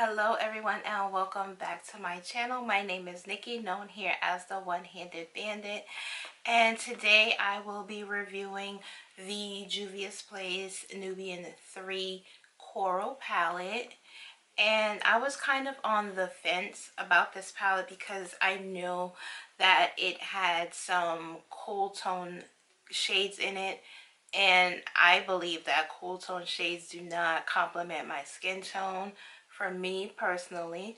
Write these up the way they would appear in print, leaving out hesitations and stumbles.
Hello everyone and welcome back to my channel. My name is Nikki, known here as the One-Handed Bandit, and today I will be reviewing the Juvia's Place Nubian 3 Coral palette. And I was kind of on the fence about this palette because I knew that it had some cool tone shades in it, and I believe that cool tone shades do not complement my skin tone for me personally.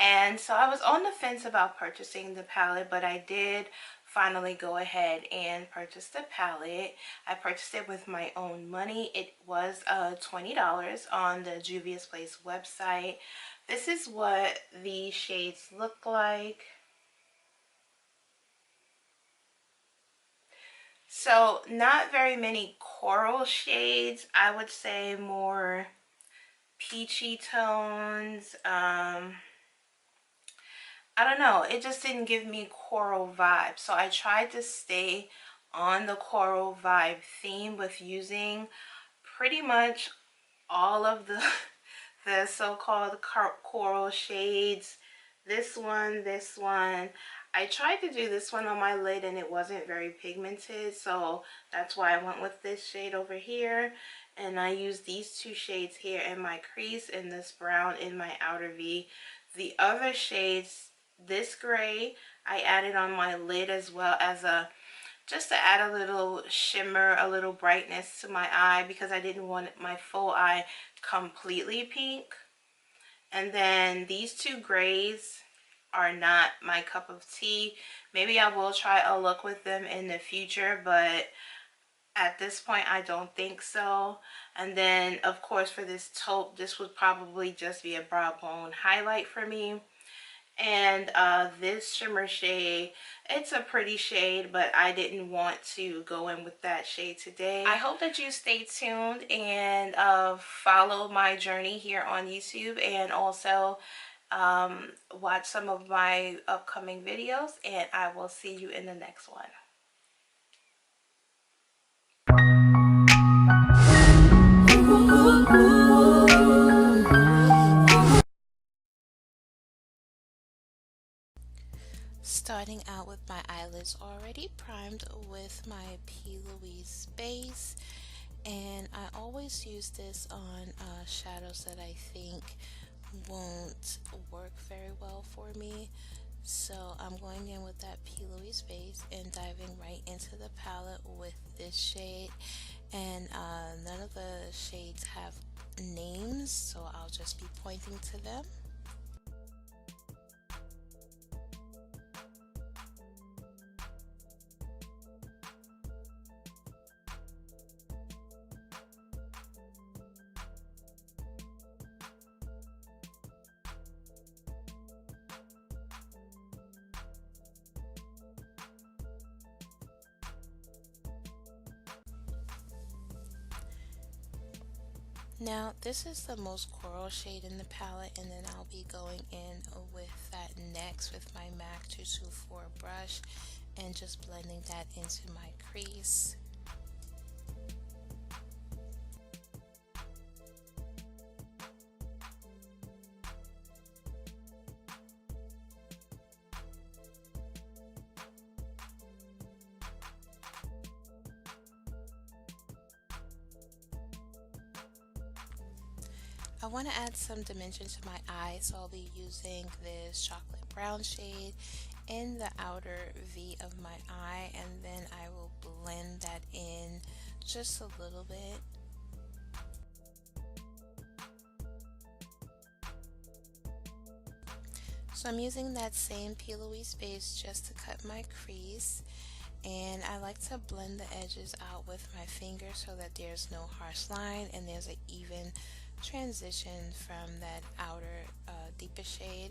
And so I was on the fence about purchasing the palette, but I did finally go ahead and purchase the palette. I purchased it with my own money. It was $20 on the Juvia's Place website. This is what the shades look like. So not very many coral shades. I would say more peachy tones. I don't know, it just didn't give me coral vibe. So I tried to stay on the coral vibe theme with using pretty much all of the the so-called coral shades. This one. I tried to do this one on my lid and it wasn't very pigmented, so that's why I went with this shade over here. And I used these two shades here in my crease and this brown in my outer V. The other shades, this gray, I added on my lid as well as just to add a little shimmer, a little brightness to my eye because I didn't want my full eye completely pink. And then these two grays are not my cup of tea. Maybe I will try a look with them in the future, but at this point I don't think so. And then of course for this taupe, this would probably just be a brow bone highlight for me. And this shimmer shade, it's a pretty shade, but I didn't want to go in with that shade today. I hope that you stay tuned and follow my journey here on YouTube, and also watch some of my upcoming videos, and I will see you in the next one. Starting out with my eyelids already primed with my Pluoise base, and I always use this on shadows that I think won't work very well for me. So I'm going in with that Pluoise base and diving right into the palette with this shade. And none of the shades have names, so I'll just be pointing to them. Now this is the most coral shade in the palette, and then I'll be going in with that next with my MAC 224 brush and just blending that into my crease. I want to add some dimension to my eye, so I'll be using this chocolate brown shade in the outer V of my eye, and then I will blend that in just a little bit. So I'm using that same Pluoise base just to cut my crease, and I like to blend the edges out with my finger so that there's no harsh line and there's an even transition from that outer deeper shade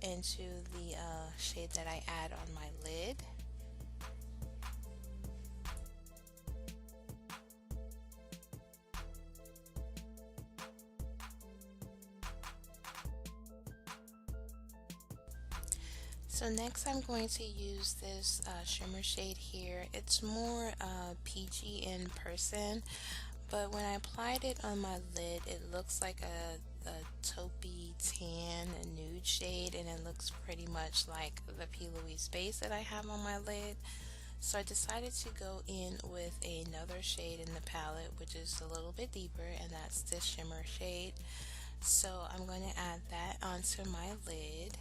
into the shade that I add on my lid. So next I'm going to use this shimmer shade here. It's more peachy in person, but when I applied it on my lid, it looks like a taupey tan, a nude shade, and it looks pretty much like the Pluoise base that I have on my lid. So I decided to go in with another shade in the palette, which is a little bit deeper, and that's the shimmer shade. So I'm going to add that onto my lid.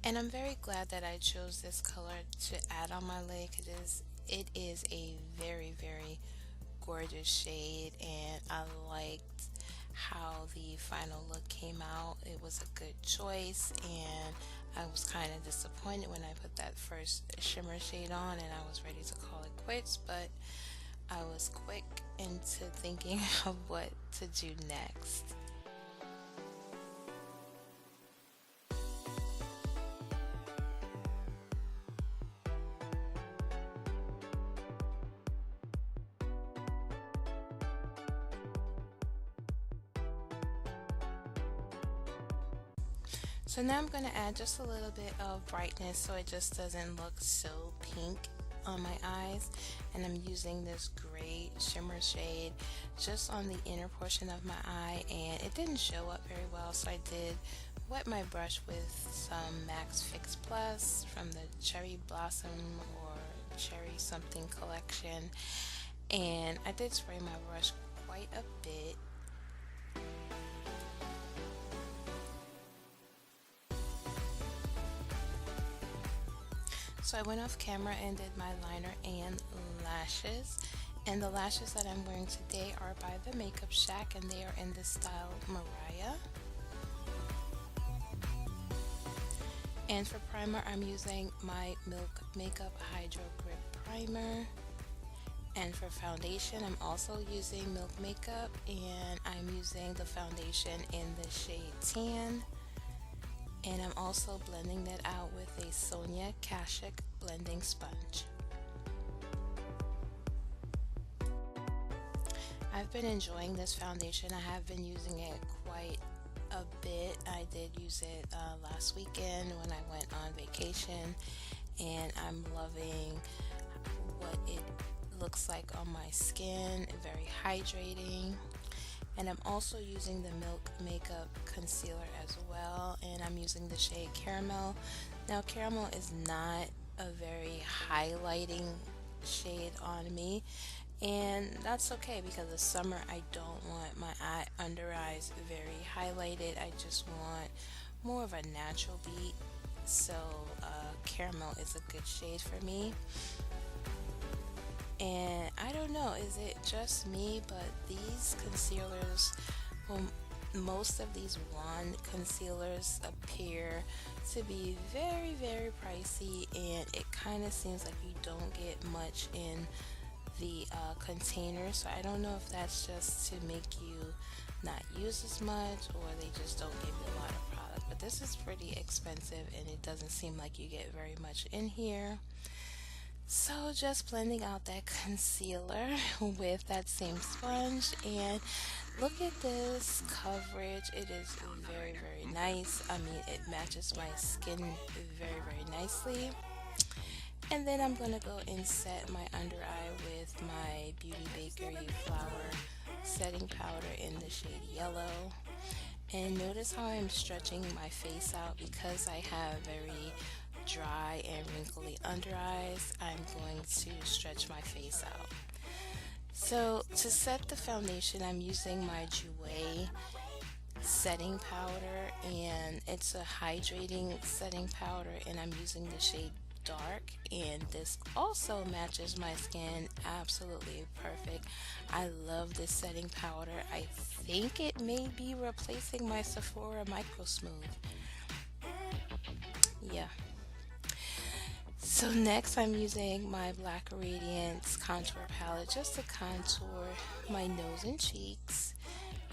And I'm very glad that I chose this color to add on my lid because it is a very, very gorgeous shade, and I liked how the final look came out. It was a good choice, and I was kind of disappointed when I put that first shimmer shade on and I was ready to call it quits, but I was quick into thinking of what to do next. So now I'm going to add just a little bit of brightness so it just doesn't look so pink on my eyes, and I'm using this gray shimmer shade just on the inner portion of my eye, and it didn't show up very well, so I did wet my brush with some Max Fix Plus from the Cherry Blossom or Cherry something collection, and I did spray my brush quite a bit. So I went off camera and did my liner and lashes. And the lashes that I'm wearing today are by the Makeup Shack, and they are in the style Mariah. And for primer, I'm using my Milk Makeup Hydro Grip Primer. And for foundation, I'm also using Milk Makeup, and I'm using the foundation in the shade Tan. And I'm also blending that out with a Sonia Kashuk blending sponge. I've been enjoying this foundation. I have been using it quite a bit. I did use it last weekend when I went on vacation, and I'm loving what it looks like on my skin. Very hydrating. And I'm also using the Milk Makeup Concealer as well, and I'm using the shade Caramel. Now, Caramel is not a very highlighting shade on me, and that's okay because the summer I don't want my under eyes very highlighted. I just want more of a natural beat, so Caramel is a good shade for me. And I don't know, is it just me, but these concealers, well, most of these wand concealers appear to be very, very pricey, and it kind of seems like you don't get much in the container. So I don't know if that's just to make you not use as much, or they just don't give you a lot of product. But this is pretty expensive, and it doesn't seem like you get very much in here. So just blending out that concealer with that same sponge, and look at this coverage. It is very, very nice. I mean, it matches my skin very, very nicely. And then I'm going to go and set my under eye with my Beauty Bakerie Flower setting powder in the shade Yellow. And notice how I'm stretching my face out because I have very dry and wrinkly under eyes. I'm going to stretch my face out. So to set the foundation, I'm using my Jouer setting powder, and it's a hydrating setting powder, and I'm using the shade Dark, and this also matches my skin absolutely perfect. I love this setting powder. I think it may be replacing my Sephora Micro Smooth. Yeah. So next I'm using my Black Radiance contour palette just to contour my nose and cheeks.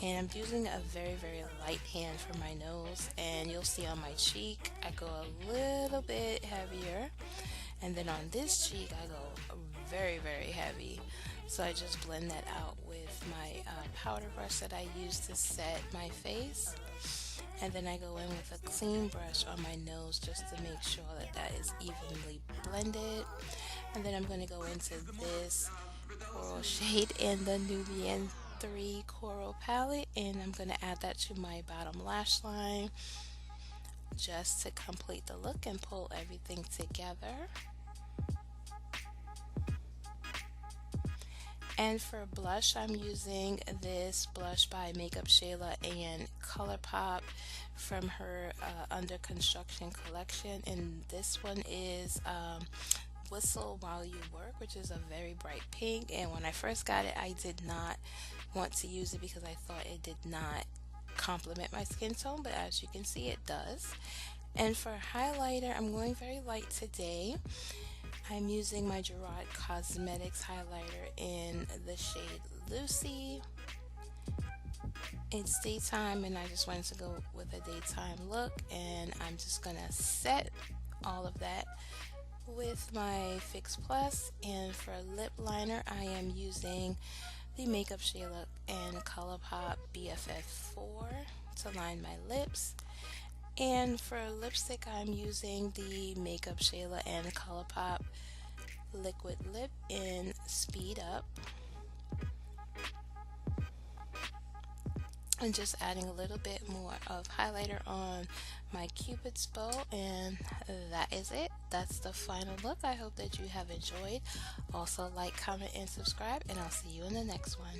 And I'm using a very, very light hand for my nose, and you'll see on my cheek I go a little bit heavier, and then on this cheek I go very, very heavy. So I just blend that out with my powder brush that I use to set my face. And then I go in with a clean brush on my nose just to make sure that that is evenly blended. And then I'm going to go into this coral shade in the Nubian 3 Coral palette, and I'm going to add that to my bottom lash line just to complete the look and pull everything together. And for blush, I'm using this blush by Makeup Shayla and Colourpop from her Under Construction collection, and this one is Whistle While You Work, which is a very bright pink. And when I first got it, I did not want to use it because I thought it did not complement my skin tone, but as you can see, it does. And for highlighter, I'm going very light today. I'm using my Gerard Cosmetics highlighter in the shade Lucy. It's daytime and I just wanted to go with a daytime look, and I'm just gonna set all of that with my Fix Plus. And for lip liner, I am using the Makeup Shayla and Colourpop BFF4 to line my lips. And for lipstick, I'm using the Makeup Shayla and Colourpop Liquid Lip in Speed Up. And just adding a little bit more of highlighter on my Cupid's bow, and that is it. That's the final look. I hope that you have enjoyed. Also like, comment, and subscribe, and I'll see you in the next one.